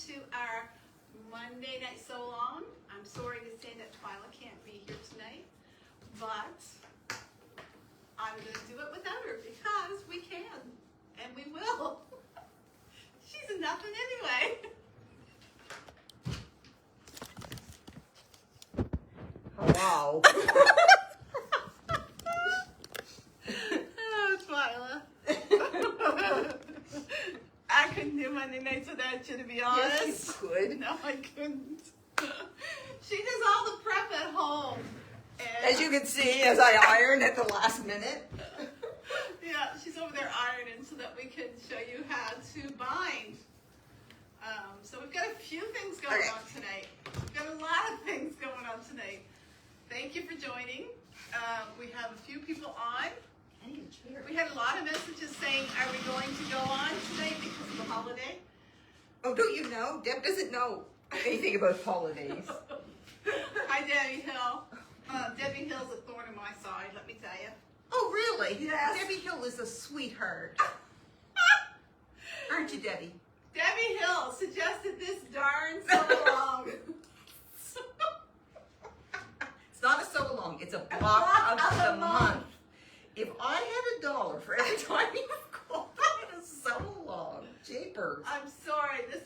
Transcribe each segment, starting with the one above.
to our Monday night so-long. I'm sorry to say that Twyla can't be here tonight, but I'm going to do it without her because we can, and we will. She's a nothing anyway. Wow. Oh, Twyla. I couldn't do Monday nights without you, to be honest. Yes, you could. No, I couldn't. She does all the prep at home. And As you can see, as I iron at the last minute. yeah, she's over there ironing so that we can show you how to bind. So we've got a few things going on tonight. We've got a lot of things going on tonight. Thank you for joining. We have a few people on. We had a lot of messages saying, are we going to go on today because of the holiday? Oh, don't you know? Deb doesn't know anything about holidays. Hi, Debbie Hill. Debbie Hill's a thorn in my side, let me tell you. Oh, really? Yes. Debbie Hill is a sweetheart. Aren't you, Debbie? Debbie Hill suggested this darn so long. It's not a so long. It's a block of the month. If I had $1 for every time you've called it a so long, japers. I'm sorry, this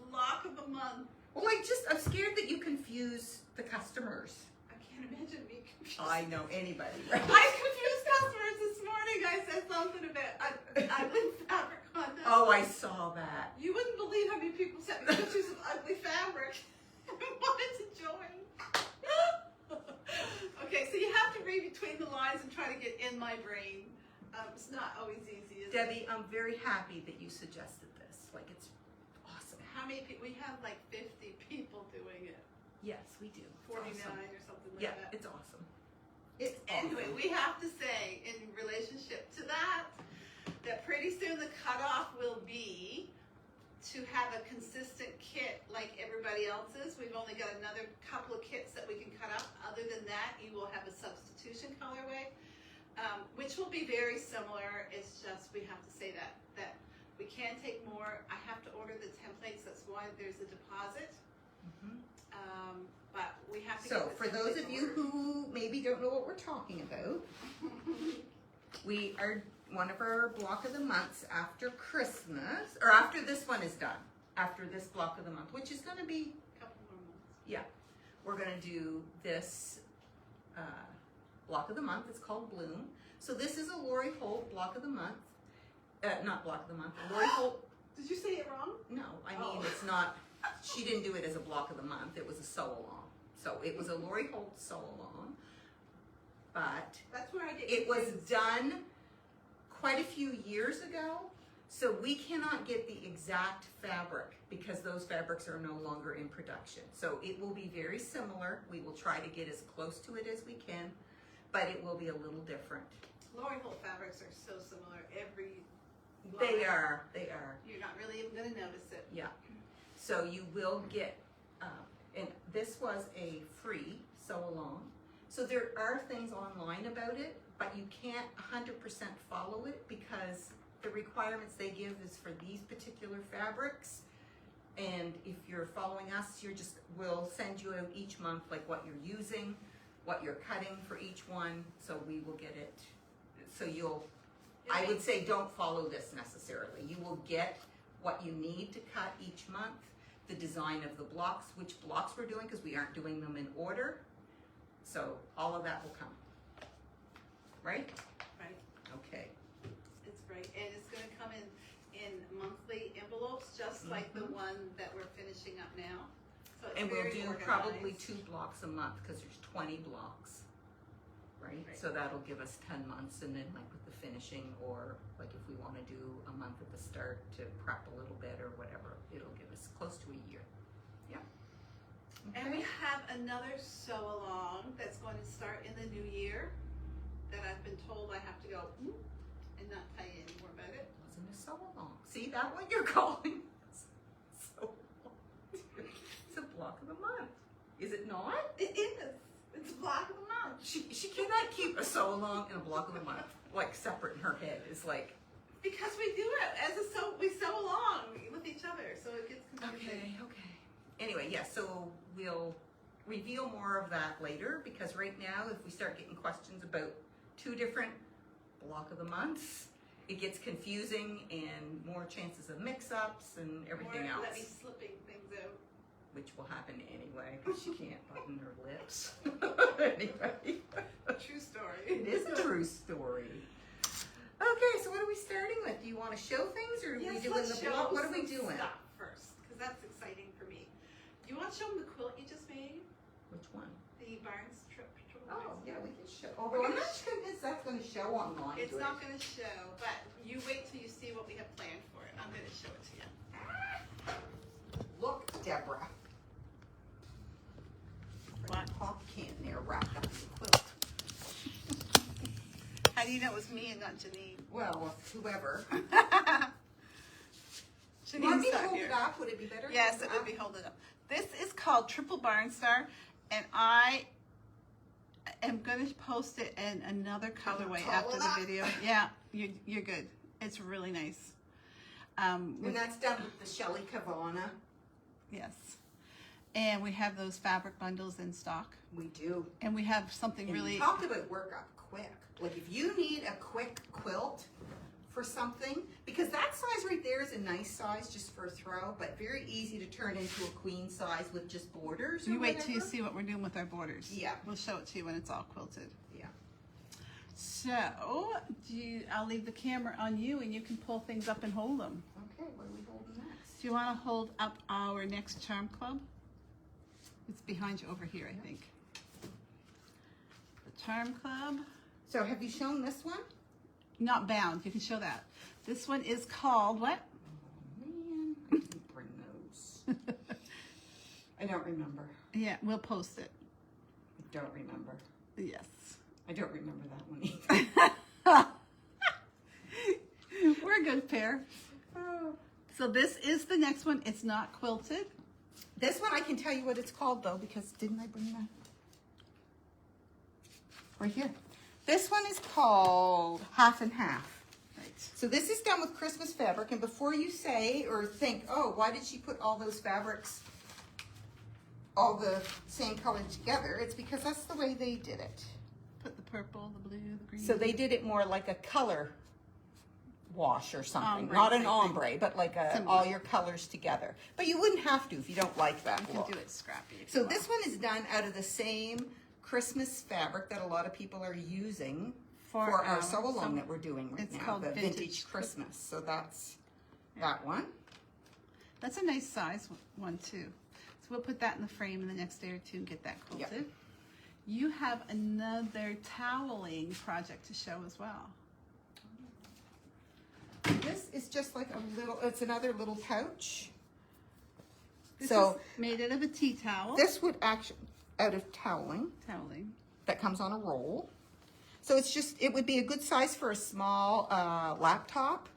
block of the month. Well, I'm scared that you confuse the customers. I can't imagine me confused. I know anybody, right? I confused customers this morning. I said something about ugly fabric on them. Oh, I saw that. You wouldn't believe how many people sent me pictures of ugly fabric and wanted to join. Okay, so you have to read between the lines and try to get in my brain. It's not always easy, is it? Debbie, I'm very happy that you suggested this. Like, it's awesome. How many people? We have like 50 people doing it. Yes, we do. It's 49 awesome. or something like Yeah, that. it's awesome. It's Anyway, awesome. we have to say, in relationship to that pretty soon the cutoff will be to have a consistent kit like everybody else's. We've only got another couple of kits that we can cut up. Other than that, you will have a substitution colorway, which will be very similar. It's just we have to say that we can take more. I have to order the templates. That's why there's a deposit. But we have to. So, get the for those of you templates ordered. who maybe don't know what we're talking about, we are one of our block of the months after Christmas, or after this one is done, after this block of the month, which is going to be, Couple more months. yeah, we're going to do this block of the month. It's called Bloom. So this is a Lori Holt block of the month, not block of the month, Lori Holt. Did you say it wrong? No, I mean, it's not, she didn't do it as a block of the month, it was a sew-along. So it was a Lori Holt sew-along, but That's where I get. it was confused. done quite a few years ago, so we cannot get the exact fabric because those fabrics are no longer in production. So it will be very similar. We will try to get as close to it as we can, but it will be a little different. Lori Holt fabrics are so similar. Every They line, are. You're not really even going to notice it. Yeah. So you will get, and this was a free sew-along. So there are things online about it, but you can't 100% follow it because the requirements they give is for these particular fabrics. And if you're following us, we'll send you out each month like what you're using, what you're cutting for each one. So we will get it. So I would say don't follow this necessarily. You will get what you need to cut each month, the design of the blocks, which blocks we're doing because we aren't doing them in order. So all of that will come. Right? Right. Okay. It's great. And it's going to come in monthly envelopes, just like the one that we're finishing up now. So it's And we'll very do organized. probably 2 blocks a month because there's 20 blocks. Right? Right. So that'll give us 10 months, and then like with the finishing, or like if we want to do a month at the start to prep a little bit or whatever, it'll give us close to a year. Yeah. And we have another sew-along that's going to start in the new year that I've been told I have to go and not tell you any more about it. Wasn't a sew-along. See, that one you're calling sew-along. It's a block of the month. Is it not? It is. It's a block of the month. She cannot keep a sew-along and a block of the month like separate in her head. It's like, Because we do it as a we sew along with each other, so it gets confusing. Okay. Anyway, yes, so we'll reveal more of that later, because right now, if we start getting questions about 2 different block of the months, it gets confusing and more chances of mix-ups and everything More else. let me slipping things out. Which will happen anyway, because she can't button her lips. Anyway. True story. It is a true story. Okay, so what are we starting with? Do you want to show things, or are we doing the block? What are we doing? Stuff first, because that's exciting for me. Do you want to show them the quilt you just made? Which one? The Barnes trip. Oh, yeah, we can show. Although I'm not convinced that's going to show online. It's not going to show, but you wait till you see what we have planned for it. I'm going to show it to you. Look, Deborah. What? Pop can there wrapped up in the quilt. How do you know it was me and not Janine? Well, whoever. Janine's Want me to not hold here. it up? Would it be better? Yes, it would be hold it up. This is called Triple Barnstar, and I am going to post it in another colorway Call after it the up. video. Yeah, you're good. It's really nice. And that's done with the Shelley Kavana. Yes. And we have those fabric bundles in stock. We do. And we have something And really... you talked about work up quick. Like if you need a quick quilt for something, because that size right there is a nice size just for a throw, but very easy to turn into a queen size with just borders. You or wait till you whatever. see what we're doing with our borders. Yeah. We'll show it to you when it's all quilted. Yeah. So, I'll leave the camera on you and you can pull things up and hold them. Okay, what are we holding next? Do you want to hold up our next Charm Club? It's behind you over here, I think. The Charm Club. So have you shown this one? Not bound. You can show that. This one is called what? Oh man, I didn't bring those. I don't remember. Yeah, we'll post it. I don't remember. Yes. I don't remember that one either. We're a good pair. Oh. So this is the next one. It's not quilted. This one I can tell you what it's called though, because didn't I bring that? Right here. This one is called Half and Half. Right. So this is done with Christmas fabric, and before you say or think, oh, why did she put all those fabrics, all the same color together? It's because that's the way they did it. Put the purple, the blue, the green. So they did it more like a color wash or something. Ombre, Not an I think. ombre, but like all your colors together. But you wouldn't have to if you don't like that You look. can do it scrappy. If So you this one is done out of the same Christmas fabric that a lot of people are using for our sew along that we're doing right it's now, called the Vintage vintage Christmas. So that's that one. That's a nice size one too. So we'll put that in the frame in the next day or two and get that quilted. Yep. You have another toweling project to show as well. This is just like a little, it's another little pouch. This So is made out of a tea towel. this would actually, out of toweling, Toweling. that comes on a roll. So it's just, it would be a good size for a small laptop,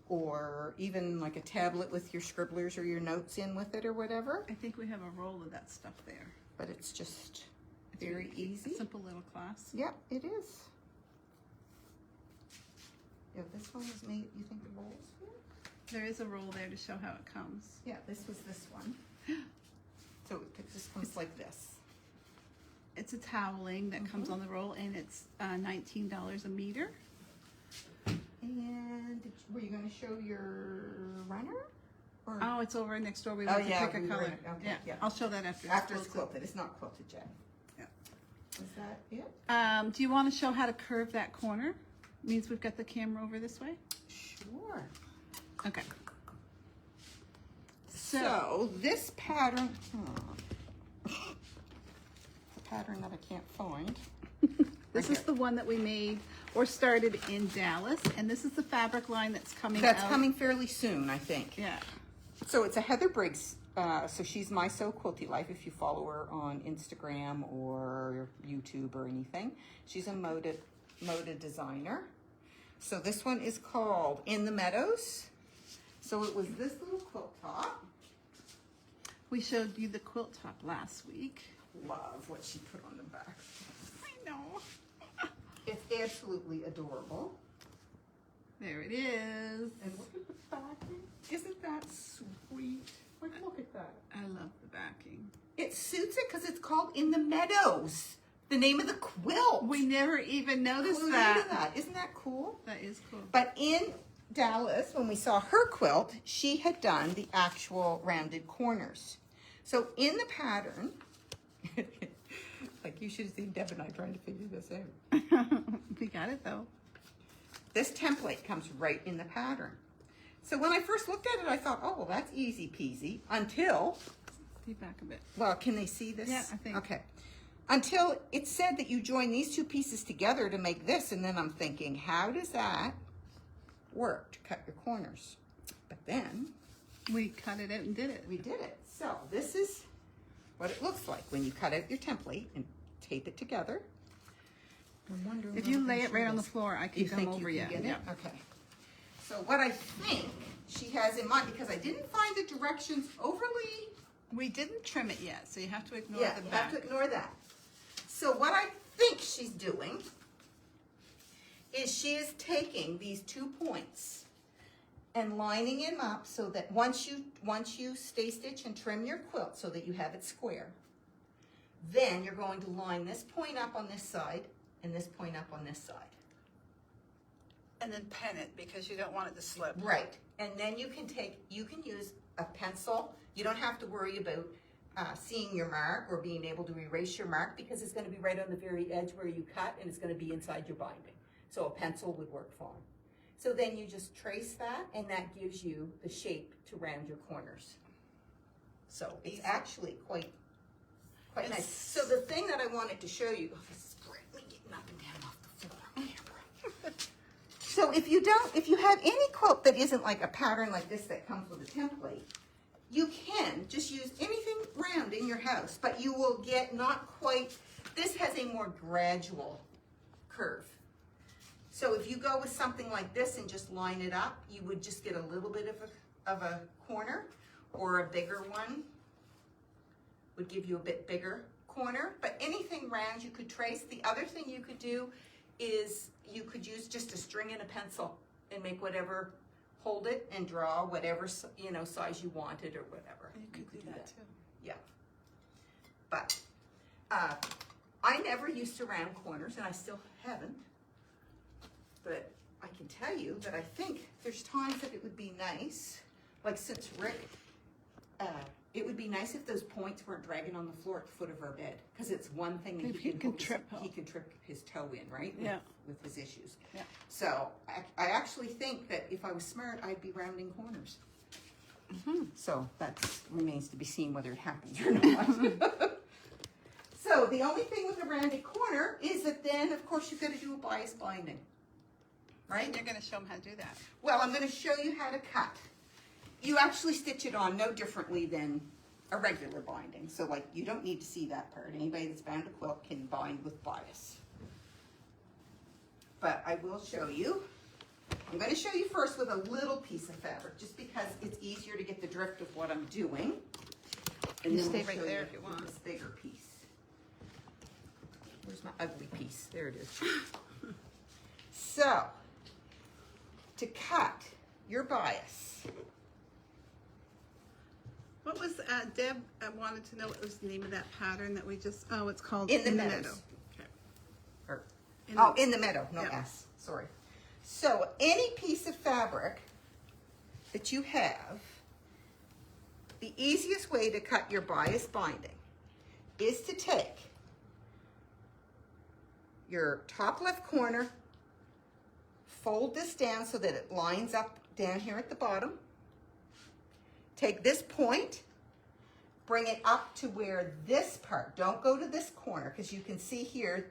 or even like a tablet with your scribblers or your notes in with it or whatever. I think we have a roll of that stuff there. But it's just It's very really cute. easy. A simple little class. Yep, it is. Yeah, this one was made, you think the roll's good? There is a roll there to show how it comes. Yeah, this was this one. So it just comes like this. It's a toweling that comes on the roll, and it's $19 a meter. And were you going to show your runner? Or Oh, it's over next door. We Oh, want to yeah, pick a we were- color. okay, yeah. I'll show that after. after it's quilted. quilted? It's not quilted yet. Yeah. Is that it? Do you want to show how to curve that corner? Means we've got the camera over this way. Sure. Okay. So this pattern, the pattern that I can't find. This is the one that we made or started in Dallas, and this is the fabric line that's coming That's out. coming fairly soon, I think. Yeah. So it's a Heather Briggs. So she's My So Quilty Life if you follow her on Instagram or YouTube or anything. She's a moda designer. So this one is called In the Meadows. So it was this little quilt top. We showed you the quilt top last week. Love what she put on the back. I know. It's absolutely adorable. There it is. sweet? Like, look at that. I love the backing. It suits it because it's called In the Meadows. The name of the quilt. We never even noticed Clued that. into that. Isn't that cool? That is cool. But in Dallas, when we saw her quilt, she had done the actual rounded corners. So in the pattern, like you should have seen Deb and I trying to figure this out. We got it though. This template comes right in the pattern. So when I first looked at it, I thought, oh, well, that's easy peasy until, See back a bit. well, can they see this? Yeah, I think. Okay. Until it said that you join these two pieces together to make this, and then I'm thinking, how does that work to cut your corners? But then We cut it out and did it. we did it. So this is what it looks like when you cut out your template and tape it together. I'm wondering If what you I'm lay gonna it show right on the this. floor, I can You come think over you you. can get Yeah. it? Okay. So what I think she has in mind, because I didn't find the directions overly, We didn't trim it yet, so you have to ignore yeah, the you back. have to ignore that. So what I think she's doing is she is taking these 2 points and lining them up so that once you stay stitch and trim your quilt so that you have it square, then you're going to line this point up on this side and this point up on this side. And then pen it because you don't want it to slip. Right, and then you can use a pencil. You don't have to worry about seeing your mark or being able to erase your mark because it's gonna be right on the very edge where you cut and it's gonna be inside your binding. So a pencil would work fine. So then you just trace that and that gives you the shape to round your corners. So it's actually quite nice. So the thing that I wanted to show you, oh, this is great, me getting up and down off the floor on camera. So if you have any quilt that isn't like a pattern like this that comes with a template, you can just use anything round in your house, but you will get not quite, this has a more gradual curve. So if you go with something like this and just line it up, you would just get a little bit of a corner, or a bigger one would give you a bit bigger corner, but anything round you could trace. The other thing you could do is you could use just a string and a pencil and make whatever, hold it and draw whatever size you wanted or whatever. You could do that too. Yeah. But I never used to round corners, and I still haven't. But I can tell you that I think there's times that it would be nice, like since Rick, it would be nice if those points weren't dragging on the floor at the foot of our bed, because it's one thing that He can trip he can trip his toe in, right? Yeah. With his issues. Yeah. So I actually think that if I was smart, I'd be rounding corners. Mm-hmm. So that remains to be seen whether it happens or not. So the only thing with a rounded corner is that then, of course, you've got to do a bias binding, right? And you're going to show them how to do that. Well, I'm going to show you how to cut. You actually stitch it on no differently than a regular binding. So like, you don't need to see that part. Anybody that's bound a quilt can bind with bias. But I will show you. I'm going to show you first with a little piece of fabric, just because it's easier to get the drift of what I'm doing. And You then stay we'll right show there you if you with want. this bigger piece. Where's my ugly piece? There it is. So, to cut your bias, What was, Deb wanted to know what was the name of that pattern that we just, it's called In the Meadow. Meadows. Okay. or In in the meadow, no Yeah. S, sorry. So any piece of fabric that you have, the easiest way to cut your bias binding is to take your top left corner, fold this down so that it lines up down here at the bottom. Take this point, bring it up to where this part, don't go to this corner, because you can see here,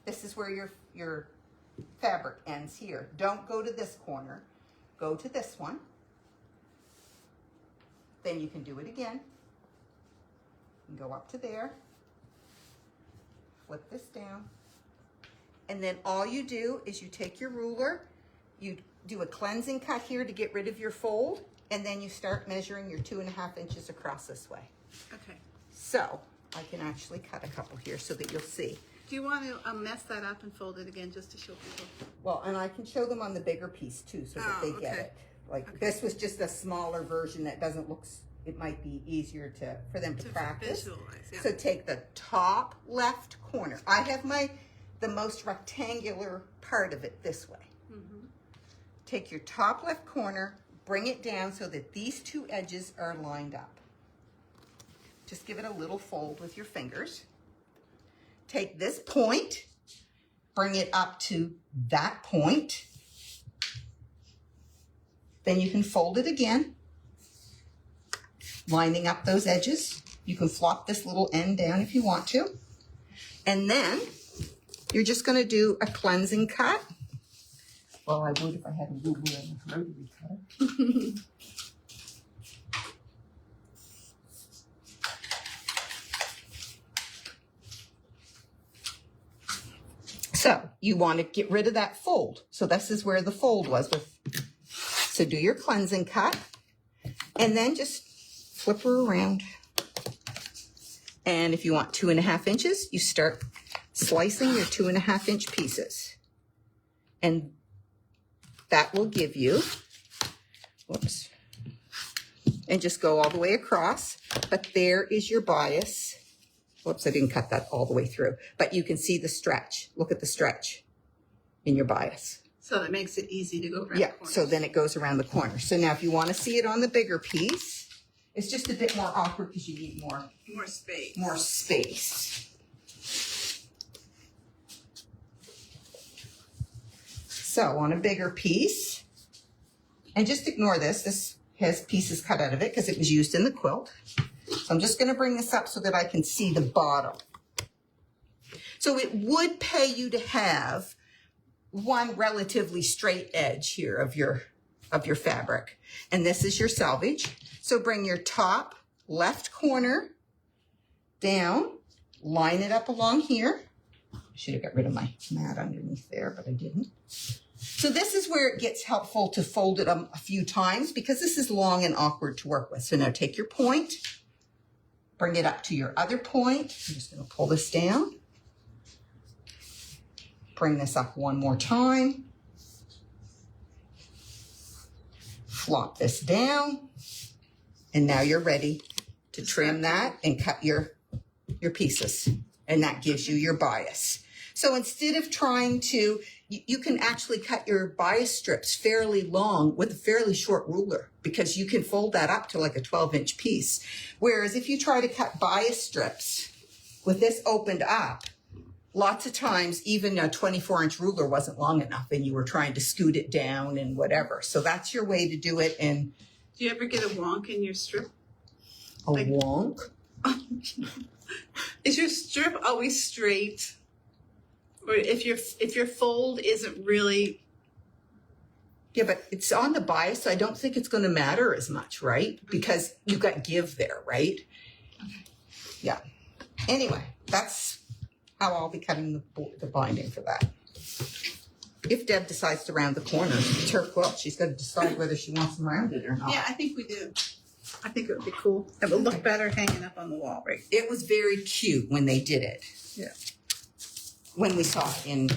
this is where your fabric ends here. Don't go to this corner, go to this one. Then you can do it again. And go up to there, flip this down, and then all you do is you take your ruler, you do a cleansing cut here to get rid of your fold, and then you start measuring your 2.5 inches across this way. Okay. So I can actually cut a couple here so that you'll see. Do you want to mess that up and fold it again just to show people? Well, and I can show them on the bigger piece too so that they get it. Like this was just a smaller version that doesn't look, it might be easier for them to practice. Visualize, yeah. So take the top left corner. I have the most rectangular part of it this way. Mm-hmm. Take your top left corner, bring it down so that these two edges are lined up. Just give it a little fold with your fingers. Take this point, bring it up to that point. Then you can fold it again, lining up those edges. You can flop this little end down if you want to. And then you're just going to do a cleansing cut. Well, I would if I had a ruler and a rotary cutter. So you want to get rid of that fold. So this is where the fold was. So do your cleansing cut and then just flip her around. And if you want 2.5 inches, you start slicing your 2.5 inch pieces. And that will give you, whoops, and just go all the way across. But there is your bias. Whoops, I didn't cut that all the way through. But you can see the stretch. Look at the stretch in your bias. So that makes it easy to go around Yeah, the corner. so then it goes around the corner. So now if you want to see it on the bigger piece, it's just a bit more awkward because you need more space. More space. So on a bigger piece, and just ignore this. This has pieces cut out of it because it was used in the quilt. So I'm just going to bring this up so that I can see the bottom. So it would pay you to have one relatively straight edge here of your fabric. And this is your selvage. So bring your top left corner down, line it up along here. I should have got rid of my mat underneath there, but I didn't. So this is where it gets helpful to fold it a few times because this is long and awkward to work with. So now take your point, bring it up to your other point. I'm just going to pull this down. Bring this up one more time. Flop this down. And now you're ready to trim that and cut your pieces. And that gives you your bias. So instead of trying to, you can actually cut your bias strips fairly long with a fairly short ruler because you can fold that up to like a 12-inch piece. Whereas if you try to cut bias strips with this opened up, lots of times even a 24-inch ruler wasn't long enough and you were trying to scoot it down and whatever. So that's your way to do it. And do you ever get a wonk in your strip? A wonk? Is your strip always straight? Or if your fold isn't really... Yeah, but it's on the bias, so I don't think it's going to matter as much, right? Because you've got give there, right? Okay. Yeah. Anyway, that's how I'll be cutting the binding for that. If Deb decides to round the corners, it's her quilt. She's got to decide whether she wants them rounded or not. Yeah, I think we do. I think it would be cool. It would look better hanging up on the wall, right? It was very cute when they did it. Yeah. When we saw it in,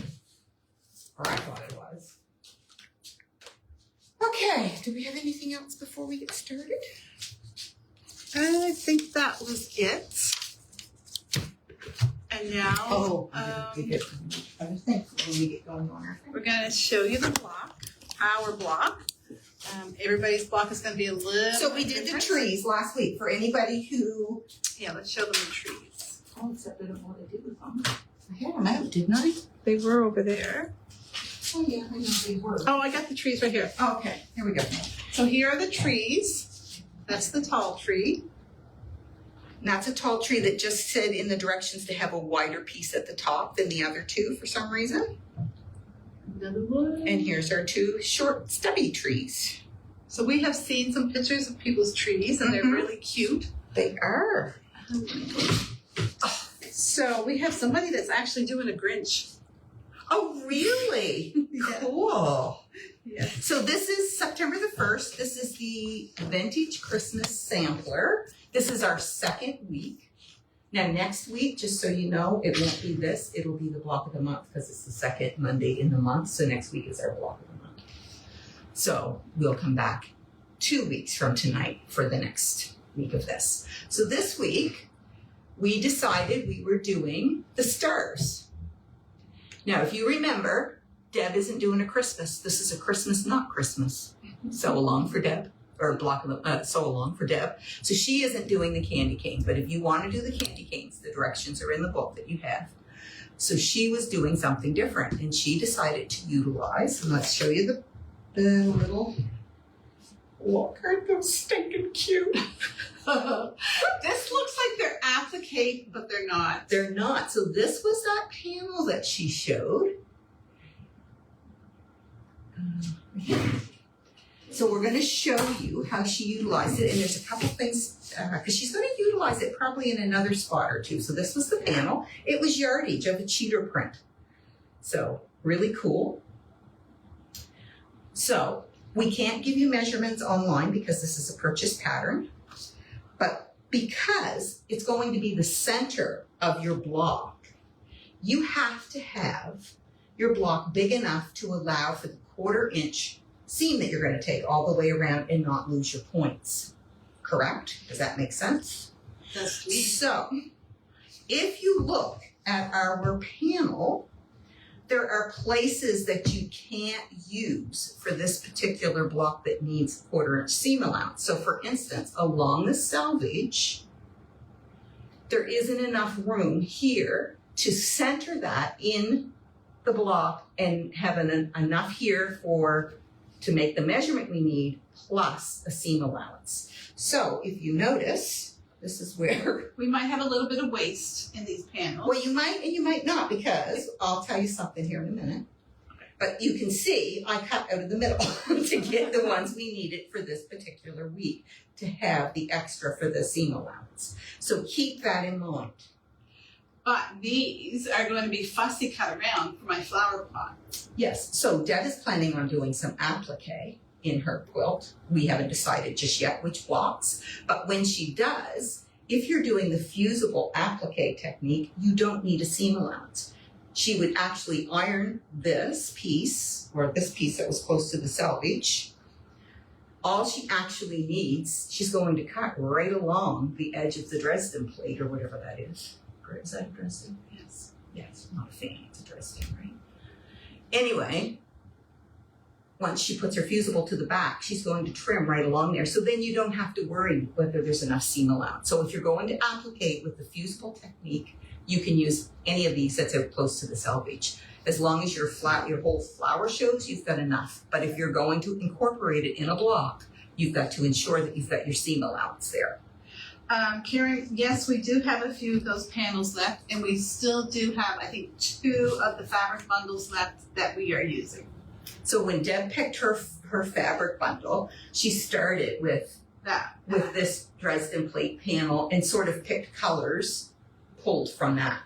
or I thought it was. Okay, do we have anything else before we get started? I think that was it. And now other things when we get going on our thing. we're going to show you the block, our block. Everybody's block is going to be a little So we did the trees last week for anybody who... Yeah, let's show them the trees. Oh, except I don't know what I did with them. I had them out, didn't I? They were over there. Oh, yeah, I know they were. Oh, I got the trees right here. Oh, okay, here we go. So here are the trees. That's the tall tree. And that's a tall tree that just said in the directions to have a wider piece at the top than the other two for some reason. Another one. And here's our two short, stubby trees. So we have seen some pictures of people's trees, and they're really cute. They are. So we have somebody that's actually doing a Grinch. Oh, really? Yeah. Cool. Yeah. So this is September the 1st. This is the Vintage Christmas Sampler. This is our second week. Now next week, just so you know, it won't be this. It'll be the block of the month because it's the second Monday in the month. So next week is our block of the month. So we'll come back 2 weeks from tonight for the next week of this. So this week, we decided we were doing the stars. Now, if you remember, Deb isn't doing a Christmas. This is a Christmas, not Christmas. Sew along for Deb, or block of sew along for Deb. So she isn't doing the candy cane, but if you want to do the candy canes, the directions are in the book that you have. So she was doing something different, and she decided to utilize, and let's show you the little, look, aren't those stinking cute? This looks like they're applique, but they're not. They're not. So this was that panel that she showed. So we're going to show you how she utilized it, and there's a couple things, because she's going to utilize it probably in another spot or two. So this was the panel. It was yardage of a cheater print. So really cool. So we can't give you measurements online because this is a purchase pattern, but because it's going to be the center of your block, you have to have your block big enough to allow for the 1/4 inch seam that you're going to take all the way around and not lose your points. Correct? Does that make sense? That's me. So, if you look at our panel, there are places that you can't use for this particular block that needs 1/4 inch seam allowance. So, for instance, along the selvage, there isn't enough room here to center that in the block and have enough here to make the measurement we need plus a seam allowance. So if you notice, this is where, We might have a little bit of waste in these panels. well, you might and you might not, because I'll tell you something here in a minute. But you can see I cut out of the middle to get the ones we needed for this particular week to have the extra for the seam allowance. So keep that in mind. But these are going to be fussy cut around for my flower pot. Yes, so Deb is planning on doing some applique in her quilt. We haven't decided just yet which blocks, but when she does, if you're doing the fusible applique technique, you don't need a seam allowance. She would actually iron this piece, or this piece that was close to the selvage. All she actually needs, she's going to cut right along the edge of the Dresden plate, or whatever that is. Is that a Dresden? Yes. Yes, not a fan, it's a Dresden, right? Anyway, once she puts her fusible to the back, she's going to trim right along there. So then you don't have to worry whether there's enough seam allowance. So if you're going to applicate with the fusible technique, you can use any of these that's out close to the selvage. As long as your whole flower shows, you've got enough. But if you're going to incorporate it in a block, you've got to ensure that you've got your seam allowance there. Karen, yes, we do have a few of those panels left, and we still do have, I think, 2 of the fabric bundles left that we are using. So when Deb picked her fabric bundle, she started with this Dresden plate panel and sort of picked colors pulled from that.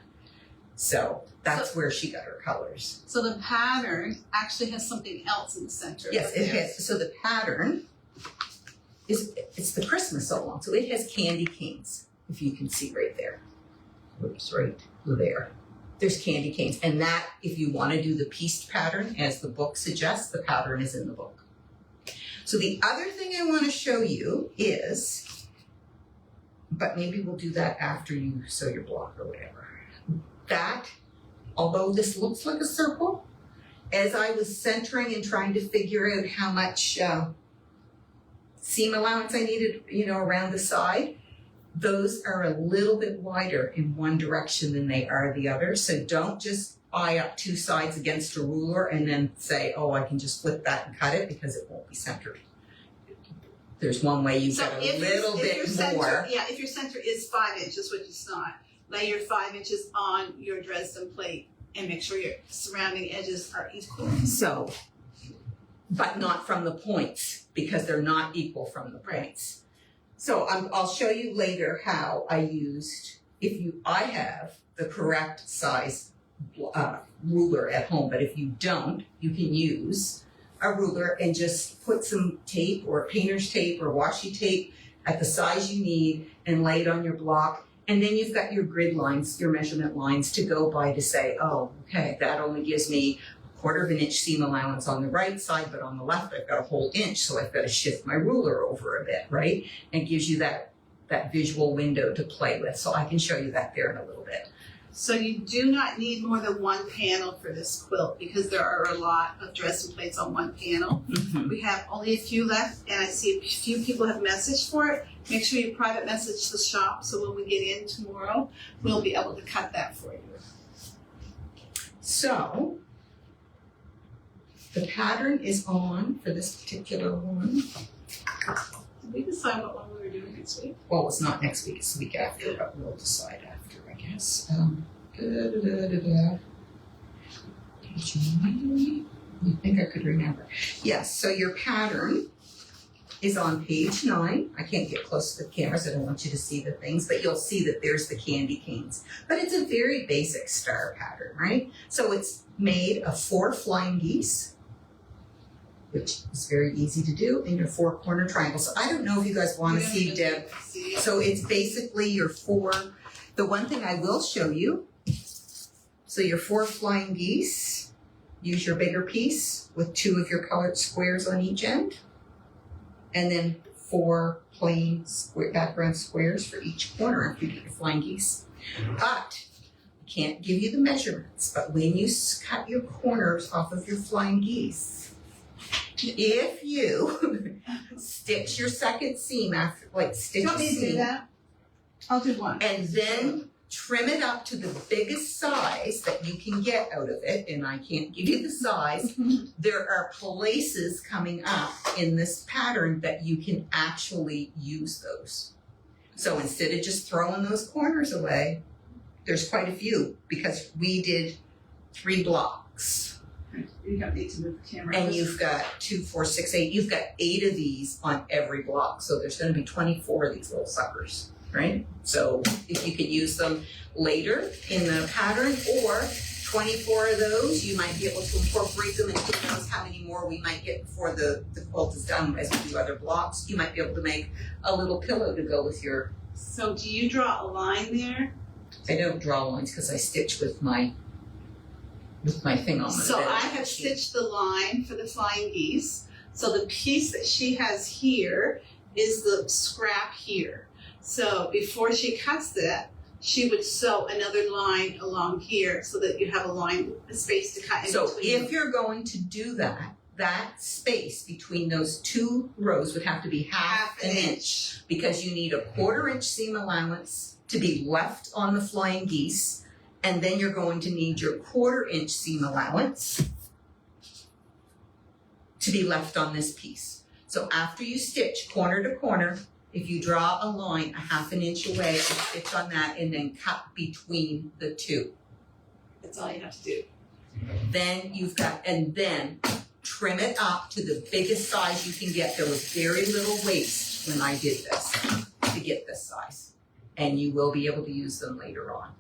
So that's where she got her colors. So the pattern actually has something else in the center. Yes, it has. So the pattern it's the Christmas so long. So it has candy canes, if you can see right there. Oops, right there. There's candy canes. And that, if you want to do the pieced pattern, as the book suggests, the pattern is in the book. So the other thing I want to show you is, but maybe we'll do that after you sew your block or whatever. That, although this looks like a circle, as I was centering and trying to figure out how much seam allowance I needed, around the side, those are a little bit wider in one direction than they are the other. So don't just eye up 2 sides against a ruler and then say, oh, I can just flip that and cut it, because it won't be centered. There's one way you've got a little bit more. Yeah, if your center is 5 inches, which it's not, lay your 5 inches on your Dresden plate and make sure your surrounding edges are equal. So, but not from the points, because they're not equal from the points. So I'll show you later how I used, I have the correct size ruler at home, but if you don't, you can use a ruler and just put some tape or painter's tape or washi tape at the size you need and lay it on your block. And then you've got your grid lines, your measurement lines to go by to say, oh, okay, that only gives me quarter of an inch seam allowance on the right side, but on the left I've got a whole inch, so I've got to shift my ruler over a bit, right? And it gives you that visual window to play with. So I can show you that there in a little bit. So you do not need more than one panel for this quilt because there are a lot of dressing plates on one panel. Mm-hmm. We have only a few left, and I see a few people have messaged for it. Make sure you private message the shop so when we get in tomorrow, we'll be able to cut that for you. So the pattern is on for this particular one. Did we decide what one we were doing next week? Well, it's not next week, it's the week after, but we'll decide after, I guess. Page 9. I think I could remember. Yes, so your pattern is on page 9. I can't get close to the cameras, I don't want you to see the things, but you'll see that there's the candy canes. But it's a very basic star pattern, right? So it's made of 4 flying geese, which is very easy to do, in your 4 corner triangles. So I don't know if you guys want to see, Deb. So it's basically your 4, the one thing I will show you, so your 4 flying geese, use your bigger piece with 2 of your colored squares on each end, and then 4 plain background squares for each corner if you do your flying geese. But I can't give you the measurements, but when you cut your corners off of your flying geese, if you stitch your second seam after, like stitch a seam, do that? I'll do one. and then trim it up to the biggest size that you can get out of it, and I can't give you the size, there are places coming up in this pattern that you can actually use those. So instead of just throwing those corners away, there's quite a few because we did 3 blocks. You don't need to move the camera. And you've got 2, 4, 6, 8. You've got 8 of these on every block. So there's going to be 24 of these little suckers, right? So if you could use them later in the pattern or 24 of those, you might be able to incorporate them, and who knows how many more we might get before the quilt is done as we do other blocks. You might be able to make a little pillow to go with your... So do you draw a line there? I don't draw lines because I stitch with my thing on the So bed. I have stitched the line for the flying geese. So the piece that she has here is the scrap here. So before she cuts that, she would sew another line along here so that you have a space to cut in So between. if you're going to do that, that space between those 2 rows would have to be half an inch because you need a 1/4 inch seam allowance to be left on the flying geese. And then you're going to need your 1/4 inch seam allowance to be left on this piece. So after you stitch corner to corner, if you draw a line a half an inch away, you stitch on that and then cut between the 2. That's all you have to do. Then you've got, and then trim it up to the biggest size you can get. There was very little waste when I did this to get this size. And you will be able to use them later on.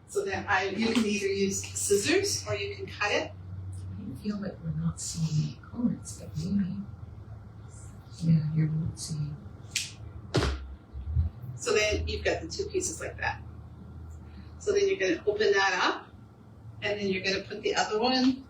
So then you can either use scissors or you can cut it. I feel like we're not seeing any comments, but maybe. Yeah, you're not seeing. So then you've got the 2 pieces like that. So then you're going to open that up, and then you're going to put the other one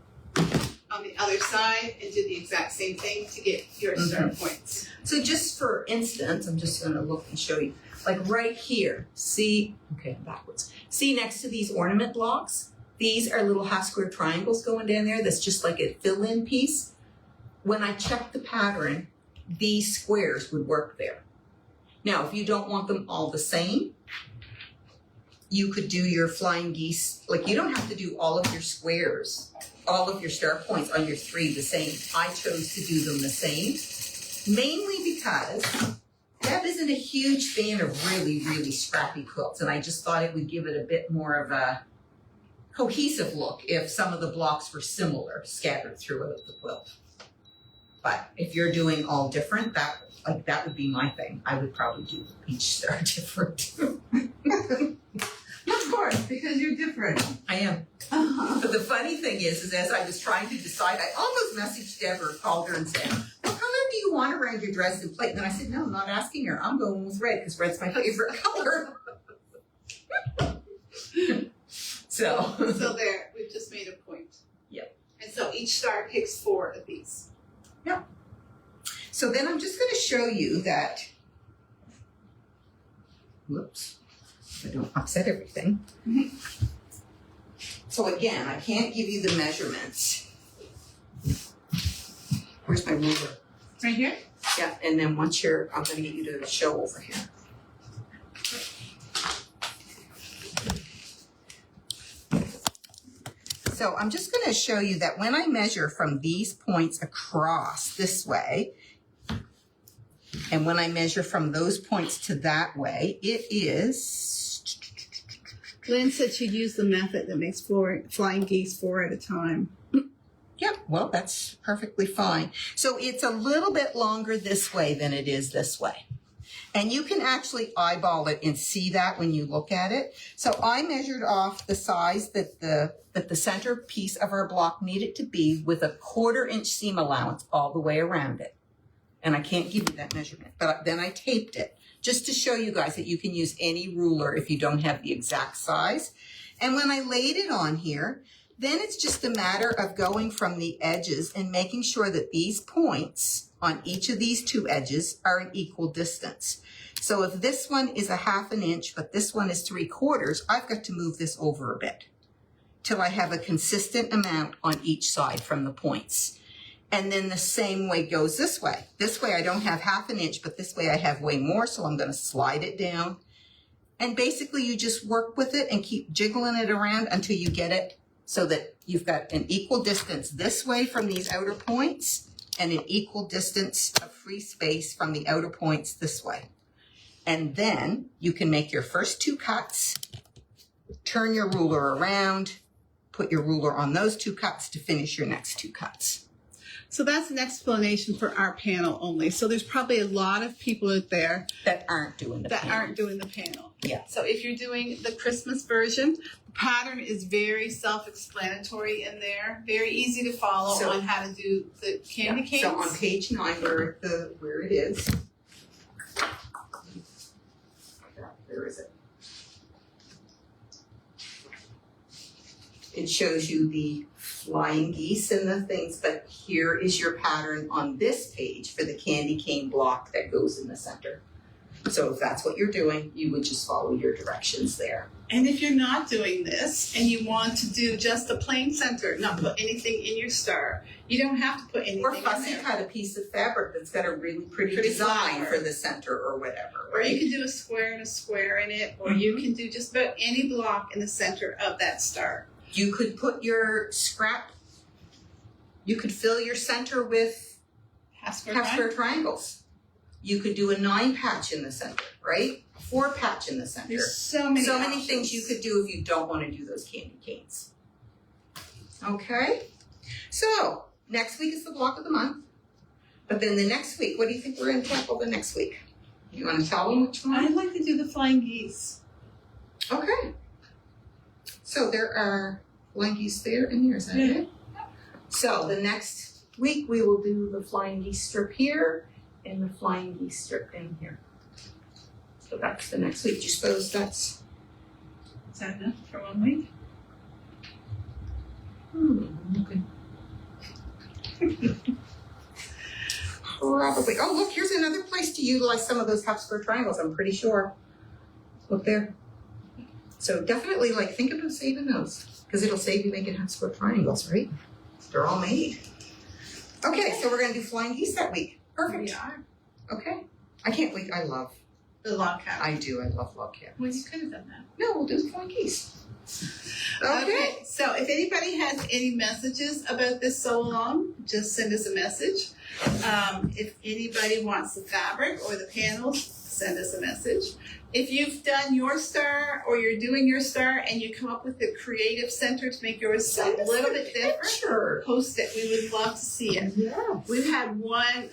on the other side and do the exact same thing to get your star points. So just for instance, I'm just going to look and show you. Like right here, see, okay, I'm backwards. See next to these ornament blocks? These are little half square triangles going down there. That's just like a fill-in piece. When I checked the pattern, these squares would work there. Now, if you don't want them all the same, you could do your flying geese. Like you don't have to do all of your squares, all of your star points on your 3 the same. I chose to do them the same, mainly because Deb isn't a huge fan of really, really scrappy quilts, and I just thought it would give it a bit more of a cohesive look if some of the blocks were similar scattered throughout the quilt. But if you're doing all different, that would be my thing. I would probably do each star different. Of course, because you're different. I am. But the funny thing is as I was trying to decide, I almost messaged Deb or called her and said, what color do you want around your dress and plate? And then I said, no, I'm not asking her. I'm going with red because red's my favorite color. So there, we've just made a point. Yep. And so each star picks 4 of these. So then I'm just going to show you that, whoops, I don't upset everything. So again, I can't give you the measurements. Where's my ruler? Right here? Yeah, and then once you're, I'm going to get you to show over here. So I'm just going to show you that when I measure from these points across this way, and when I measure from those points to that way, it is... Lynn said she'd use the method that makes flying geese 4 at a time. Yep, well, that's perfectly fine. So it's a little bit longer this way than it is this way. And you can actually eyeball it and see that when you look at it. So I measured off the size that the center piece of our block needed to be with a 1/4 inch seam allowance all the way around it. And I can't give you that measurement, but then I taped it just to show you guys that you can use any ruler if you don't have the exact size. And when I laid it on here, then it's just a matter of going from the edges and making sure that these points on each of these 2 edges are an equal distance. So if this one is a 1/2 inch, but this one is 3/4, I've got to move this over a bit till I have a consistent amount on each side from the points. And then the same way goes this way. This way I don't have 1/2 inch, but this way I have way more, so I'm going to slide it down. And basically you just work with it and keep jiggling it around until you get it so that you've got an equal distance this way from these outer points and an equal distance of free space from the outer points this way. And then you can make your first 2 cuts, turn your ruler around, put your ruler on those 2 cuts to finish your next 2 cuts. So that's an explanation for our panel only. So there's probably a lot of people out there that aren't doing the panel. Yeah. So if you're doing the Christmas version, the pattern is very self-explanatory in there. Very easy to follow on how to do the candy canes. So on page 9, where it is. Where is it? It shows you the flying geese and the things, but here is your pattern on this page for the candy cane block that goes in the center. So if that's what you're doing, you would just follow your directions there. And if you're not doing this and you want to do just a plain center, not put anything in your star, you don't have to put anything or in fussy there. cut a piece of fabric that's got a really pretty design flower for the center or whatever. Or Right? you can do a square and a square in it, or you can do just about any block in the center of that star. You could put your scrap, you could fill your center with half square triangles. You could do a 9 patch in the center, right? A 4 patch in the center. There's so many options. Things you could do if you don't want to do those candy canes. Okay? So, next week is the block of the month. But then the next week, what do you think we're going to tackle the next week? You want to tell them which one? I'd like to do the flying geese. Okay. So there are flying geese there and there, is that it? So the next week we will do the flying geese strip here and the flying geese strip in here. So that's the next week. Do you suppose that's... Is that enough for 1 week? Okay. Probably. Oh, look, here's another place to utilize some of those half square triangles, I'm pretty sure. Look there. So definitely, like, think about saving those, because it'll save you making half square triangles, right? They're all made. Okay, so we're going to do flying geese that week. Perfect. We are. Okay. I can't wait. I love. The log cabin. I do. I love log cabins. Well, you could have done that. No, we'll do the flying geese. Okay. So if anybody has any messages about this sew along, just send us a message. If anybody wants the fabric or the panels, send us a message. If you've done your star or you're doing your star and you come up with a creative center to make yours a little bit different, post it. We would love to see it. Yeah. We've had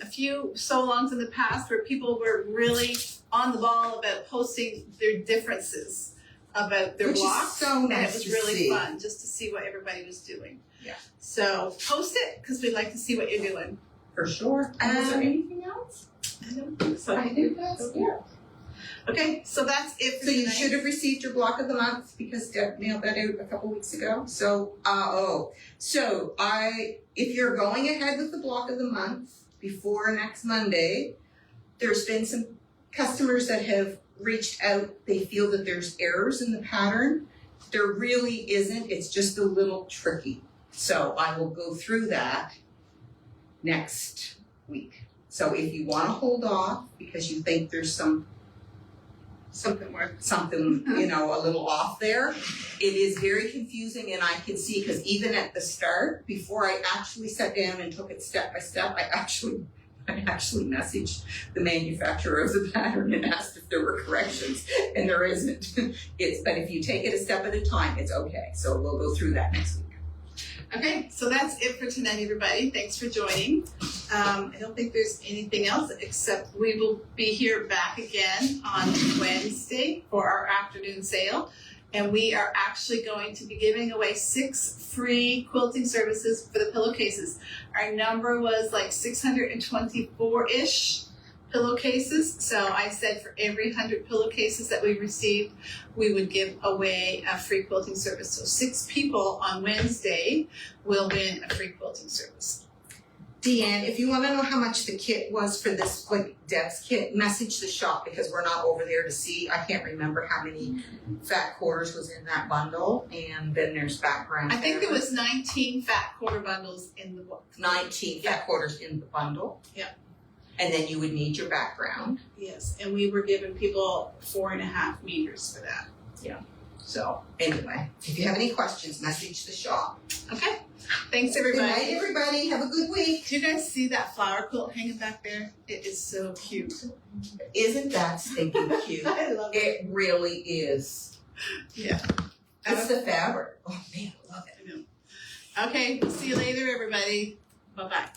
a few sew-alongs in the past where people were really on the ball about posting their differences about their blocks. So nice, and it was really fun just to see what everybody was doing. Yeah. So post it because we'd like to see what you're doing. For sure. Was there anything else? I don't think so. I think that's it. Okay, so that's it for So you tonight. should have received your block of the month because Deb mailed that out a couple weeks ago. So, if you're going ahead with the block of the month before next Monday, there's been some customers that have reached out. They feel that there's errors in the pattern. There really isn't. It's just a little tricky. So I will go through that next week. So if you want to hold off because you think there's something, a little off there, it is very confusing, and I can see, because even at the start, before I actually sat down and took it step by step, I actually messaged the manufacturer of the pattern and asked if there were corrections, and there isn't. But if you take it a step at a time, it's okay. So we'll go through that next week. Okay, so that's it for tonight, everybody. Thanks for joining. I don't think there's anything else except we will be here back again on Wednesday for our afternoon sale. And we are actually going to be giving away 6 free quilting services for the pillowcases. Our number was like 624-ish pillowcases. So I said for every 100 pillowcases that we received, we would give away a free quilting service. So 6 people on Wednesday will win a free quilting service. Deanne, if you want to know how much the kit was for this, like Deb's kit, message the shop because we're not over there to see. I can't remember how many fat quarters was in that bundle, and then there's background. I think there was 19 fat quarter bundles in the book. 19 fat quarters in the bundle. Yeah. And then you would need your background. Yes, and we were giving people 4.5 meters for that. Yeah. So anyway, if you have any questions, message the shop. Okay. Thanks, everybody. Good night, everybody. Have a good week. Do you guys see that flower quilt hanging back there? It is so cute. Isn't that stinking cute? I love it. It really is. Yeah. It's the fabric. Oh man, I love it. I know. Okay. See you later, everybody. Bye-bye.